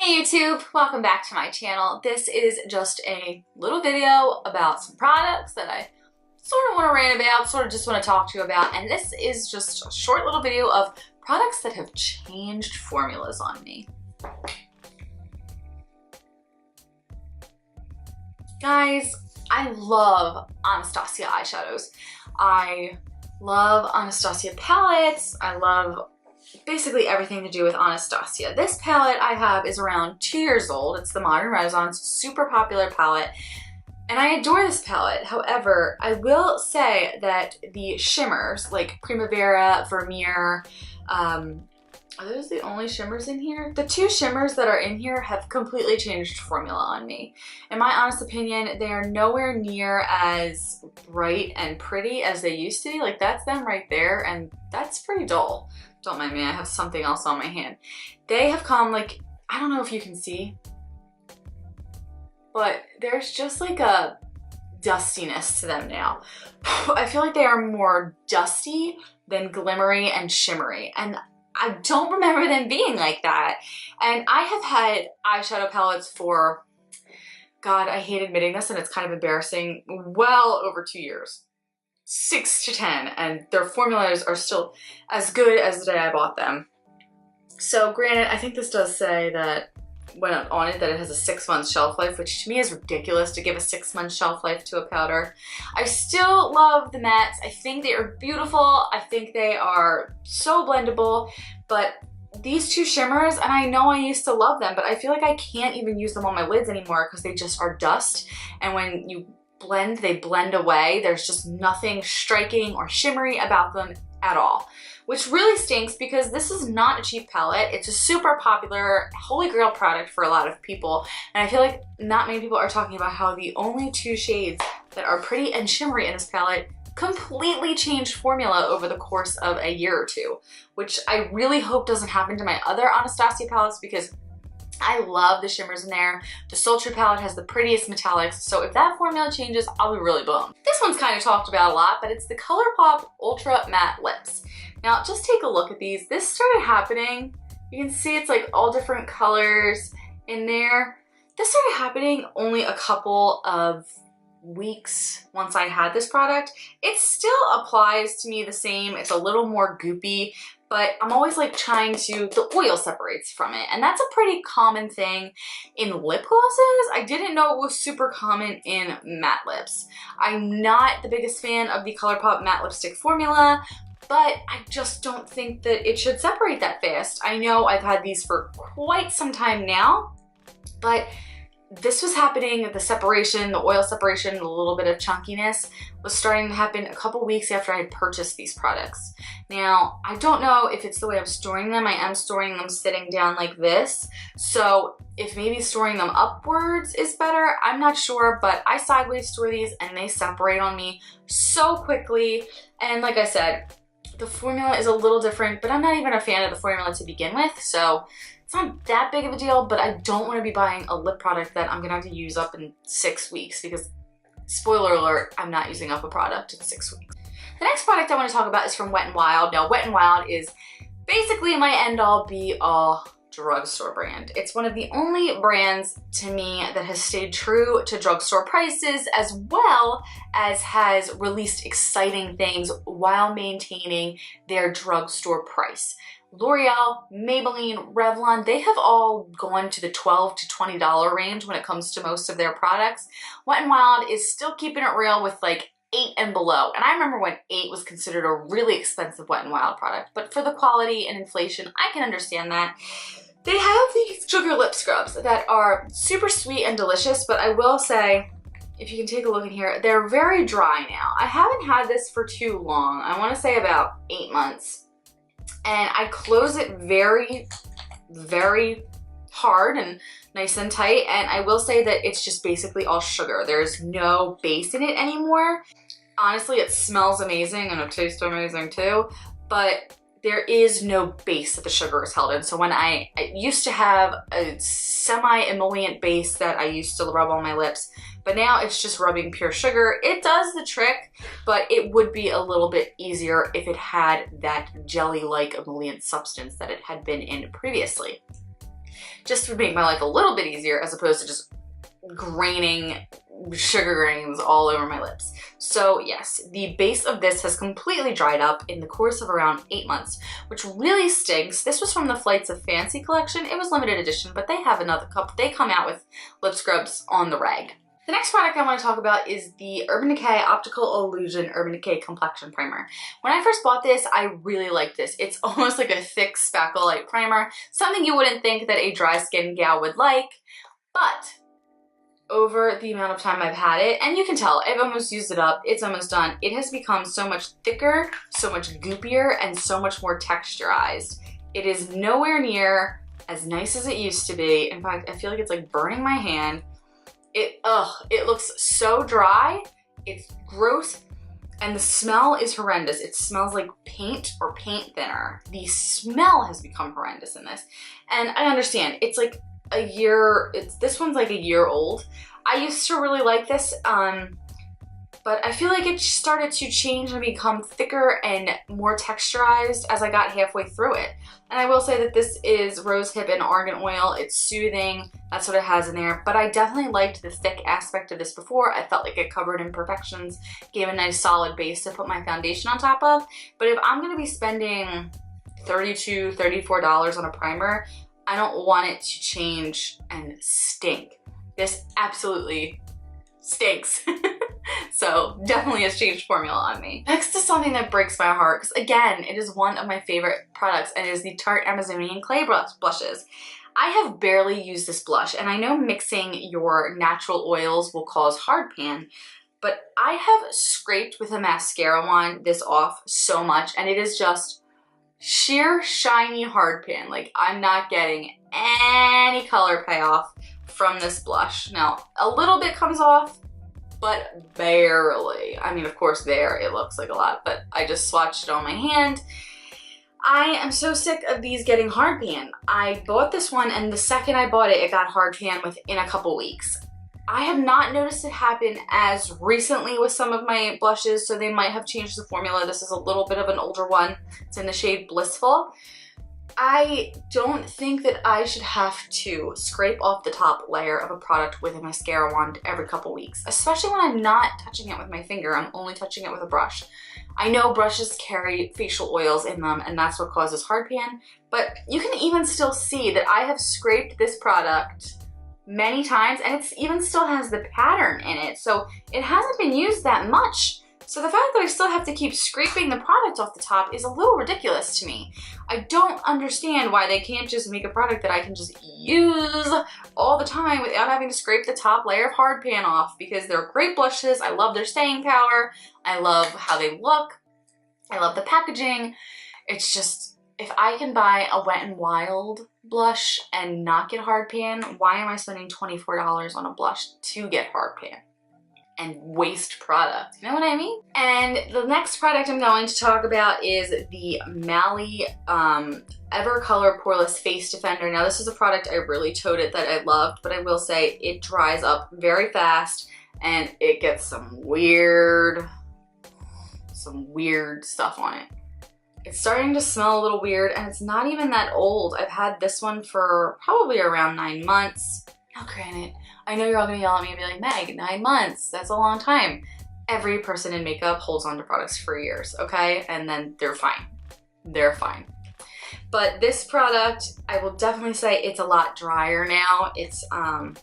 Hey YouTube, welcome back to my channel. This is just a little video about some products that I sort of want to rant about, sort of just want to talk to you about, and this is just a short little video of products that have changed formulas on me. Guys, I love Anastasia eyeshadows. I love Anastasia palettes. I love basically everything to do with Anastasia. This palette I have is around 2 years old. It's the Modern Renaissance, super popular palette, and I adore this palette. However, I will say that the shimmers like Primavera, Vermeer, are those the only shimmers in here? The two shimmers that are in here have completely changed formula on me. In my honest opinion, they are nowhere near as bright and pretty as they used to be. Like, that's them right there, and that's pretty dull. Don't mind me, I have something else on my hand. They have come, like, I don't know if you can see, but there's just like a dustiness to them now. I feel like they are more dusty than glimmery and shimmery, and I don't remember them being like that. And I have had eyeshadow palettes for, God, I hate admitting this and it's kind of embarrassing, well over 2 years. 6 to 10, and their formulas are still as good as the day I bought them. So granted, I think this does say that when on it that it has a 6-month shelf life, which to me is ridiculous to give a 6-month shelf life to a powder. I still love the mattes. I think they are beautiful. I think they are so blendable, but these two shimmers, and I know I used to love them, but I feel like I can't even use them on my lids anymore because they just are dust, and when you blend, they blend away. There's just nothing striking or shimmery about them at all, which really stinks because this is not a cheap palette. It's a super popular holy grail product for a lot of people, and I feel like not many people are talking about how the only two shades that are pretty and shimmery in this palette completely changed formula over the course of a year or two, which I really hope doesn't happen to my other Anastasia palettes because I love the shimmers in there. The Sultry palette has the prettiest metallics, so if that formula changes, I'll be really bummed. This one's kind of talked about a lot, but it's the Colourpop Ultra Matte Lips. Now, just take a look at these. This started happening, you can see it's like all different colors in there. This started happening only a couple of weeks once I had this product. It still applies to me the same. It's a little more goopy, but I'm always like trying to, the oil separates from it. And that's a pretty common thing in lip glosses. I didn't know it was super common in matte lips. I'm not the biggest fan of the Colourpop matte lipstick formula, but I just don't think that it should separate that fast. I know I've had these for quite some time now, but this was happening, the separation, the oil separation, a little bit of chunkiness was starting to happen a couple weeks after I had purchased these products. Now, I don't know if it's the way I'm storing them. I am storing them sitting down like this. So if maybe storing them upwards is better, I'm not sure, but I sideways store these and they separate on me so quickly. And like I said, the formula is a little different, but I'm not even a fan of the formula to begin with. So it's not that big of a deal, but I don't want to be buying a lip product that I'm going to have to use up in 6 weeks because, spoiler alert, I'm not using up a product in 6 weeks. The next product I want to talk about is from Wet n Wild. Now, Wet n Wild is basically my end-all be-all drugstore brand. It's one of the only brands to me that has stayed true to drugstore prices as well as has released exciting things while maintaining their drugstore price. L'Oreal, Maybelline, Revlon, they have all gone to the $12 to $20 range when it comes to most of their products. Wet n Wild is still keeping it real with like 8 and below. And I remember when 8 was considered a really expensive Wet n Wild product, but for the quality and inflation, I can understand that. They have these sugar lip scrubs that are super sweet and delicious, but I will say, if you can take a look in here, they're very dry now. I haven't had this for too long. I want to say about 8 months. And I close it very, very hard and nice and tight. And I will say that it's just basically all sugar. There's no base in it anymore. Honestly, it smells amazing and it tastes amazing too, but there is no base that the sugar is held in. So when I used to have a semi-emollient base that I used to rub on my lips, but now it's just rubbing pure sugar. It does the trick, but it would be a little bit easier if it had that jelly-like emollient substance that it had been in previously. just to make my life a little bit easier as opposed to just graining sugar grains all over my lips. So yes, the base of this has completely dried up in the course of around 8 months, which really stinks. This was from the Flights of Fancy collection. It was limited edition, but they have another couple. They come out with lip scrubs on the reg. The next product I want to talk about is the Urban Decay Optical Illusion Urban Decay Complexion Primer. When I first bought this, I really liked this. It's almost like a thick spackle-like primer, something you wouldn't think that a dry skin gal would like, but over the amount of time I've had it, and you can tell, I've almost used it up, it's almost done, it has become so much thicker, so much goopier, and so much more texturized. It is nowhere near as nice as it used to be. In fact, I feel like it's like burning my hand. It looks so dry, it's gross, and the smell is horrendous. It smells like paint or paint thinner. The smell has become horrendous in this. And I understand, it's like a year, this one's like a year old. I used to really like this, but I feel like it started to change and become thicker and more texturized as I got halfway through it. And I will say that this is rosehip and argan oil. It's soothing, that's what it has in there. But I definitely liked the thick aspect of this before. I felt like it covered imperfections, gave a nice solid base to put my foundation on top of. But if I'm gonna be spending $32, $34 on a primer, I don't want it to change and stink. This absolutely stinks. So definitely has changed formula on me. Next is something that breaks my heart, because again, it is one of my favorite products, and it is the Tarte Amazonian Clay blushes. I have barely used this blush, and I know mixing your natural oils will cause hard pan, but I have scraped with a mascara wand this off so much, and it is just sheer shiny hard pan. Like, I'm not getting any color payoff from this blush. Now, a little bit comes off, but barely. I mean, of course there it looks like a lot, but I just swatched it on my hand. I am so sick of these getting hard pan. I bought this one, and the second I bought it, it got hard pan within a couple weeks. I have not noticed it happen as recently with some of my blushes, so they might have changed the formula. This is a little bit of an older one. It's in the shade Blissful. I don't think that I should have to scrape off the top layer of a product with a mascara wand every couple weeks, especially when I'm not touching it with my finger. I'm only touching it with a brush. I know brushes carry facial oils in them, and that's what causes hard pan, but you can even still see that I have scraped this product many times, and it even still has the pattern in it, so it hasn't been used that much. So the fact that I still have to keep scraping the product off the top is a little ridiculous to me. I don't understand why they can't just make a product that I can just use all the time without having to scrape the top layer of hard pan off, because they're great blushes. I love their staying power. I love how they look. I love the packaging. It's just, if I can buy a Wet n Wild blush and not get hard pan, why am I spending $24 on a blush to get hard pan and waste product? You know what I mean? And the next product I'm going to talk about is the Mele Ever Color Poreless Face Defender. Now, this is a product I really toted that I loved, but I will say it dries up very fast and it gets some weird stuff on it. It's starting to smell a little weird, and it's not even that old. I've had this one for probably around 9 months. Now granted, I know you're all gonna yell at me and be like, Meg, 9 months, that's a long time. Every person in makeup holds on to products for years, okay? And then they're fine. They're fine. But this product, I will definitely say it's a lot drier now. It's a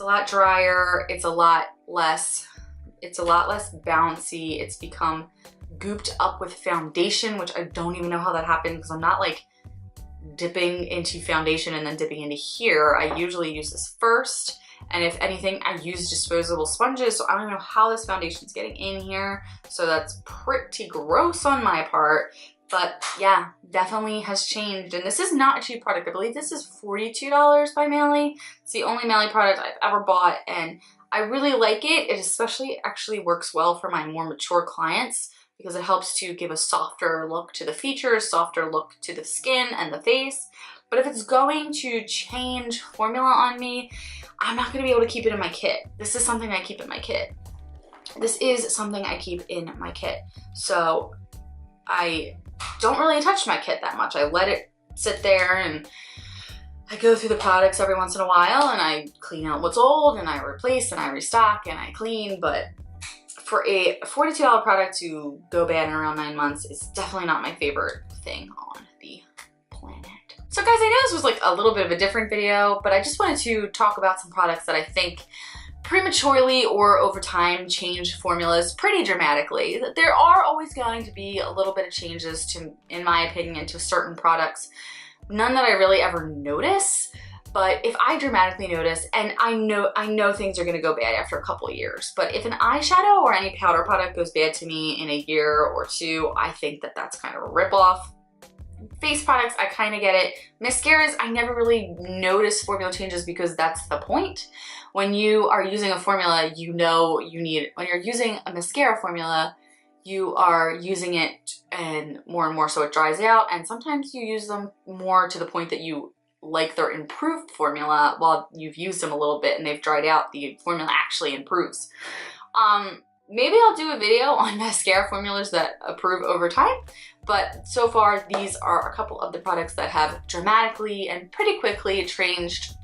lot drier, it's a lot less bouncy. It's become gooped up with foundation, which I don't even know how that happened, because I'm not like dipping into foundation and then dipping into here. I usually use this first, and if anything, I use disposable sponges, so I don't know how this foundation's getting in here, so that's pretty gross on my part. But yeah, definitely has changed, and this is not a cheap product. I believe this is $42 by Mele. It's the only Mele product I've ever bought, and I really like it. It especially actually works well for my more mature clients, because it helps to give a softer look to the features, softer look to the skin and the face. But if it's going to change formula on me, I'm not gonna be able to keep it in my kit. This is something I keep in my kit. This is something I keep in my kit. So I don't really touch my kit that much. I let it sit there, and I go through the products every once in a while and I clean out what's old and I replace and I restock and I clean, but for a $42 product to go bad in around 9 months is definitely not my favorite thing on the planet. So guys, I know this was like a little bit of a different video, but I just wanted to talk about some products that I think prematurely or over time change formulas pretty dramatically. There are always going to be a little bit of changes to, in my opinion, to certain products. None that I really ever notice, but if I dramatically notice, and I know things are gonna go bad after a couple of years, but if an eyeshadow or any powder product goes bad to me in a year or two, I think that that's kind of a ripoff. Face products, I kind of get it. Mascaras, I never really notice formula changes because that's the point. When you are using a formula, you know you need, when you're using a mascara formula, you are using it and more so it dries out, and sometimes you use them more to the point that you like their improved formula while you've used them a little bit and they've dried out, the formula actually improves. Maybe I'll do a video on mascara formulas that improve over time, but so far these are a couple of the products that have dramatically and pretty quickly changed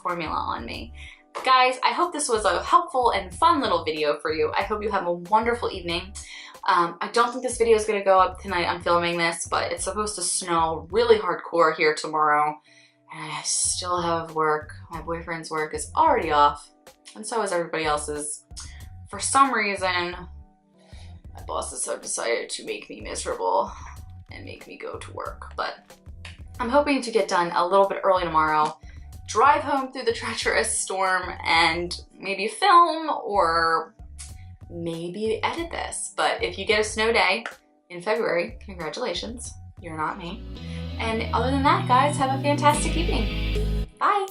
formula on me. Guys, I hope this was a helpful and fun little video for you. I hope you have a wonderful evening. I don't think this video is going to go up tonight. I'm filming this, but it's supposed to snow really hardcore here tomorrow. And I still have work. My boyfriend's work is already off, and so is everybody else's. For some reason, my bosses have decided to make me miserable and make me go to work. But I'm hoping to get done a little bit early tomorrow, drive home through the treacherous storm, and maybe film or maybe edit this. But if you get a snow day in February, congratulations, you're not me. And other than that, guys, have a fantastic evening. Bye.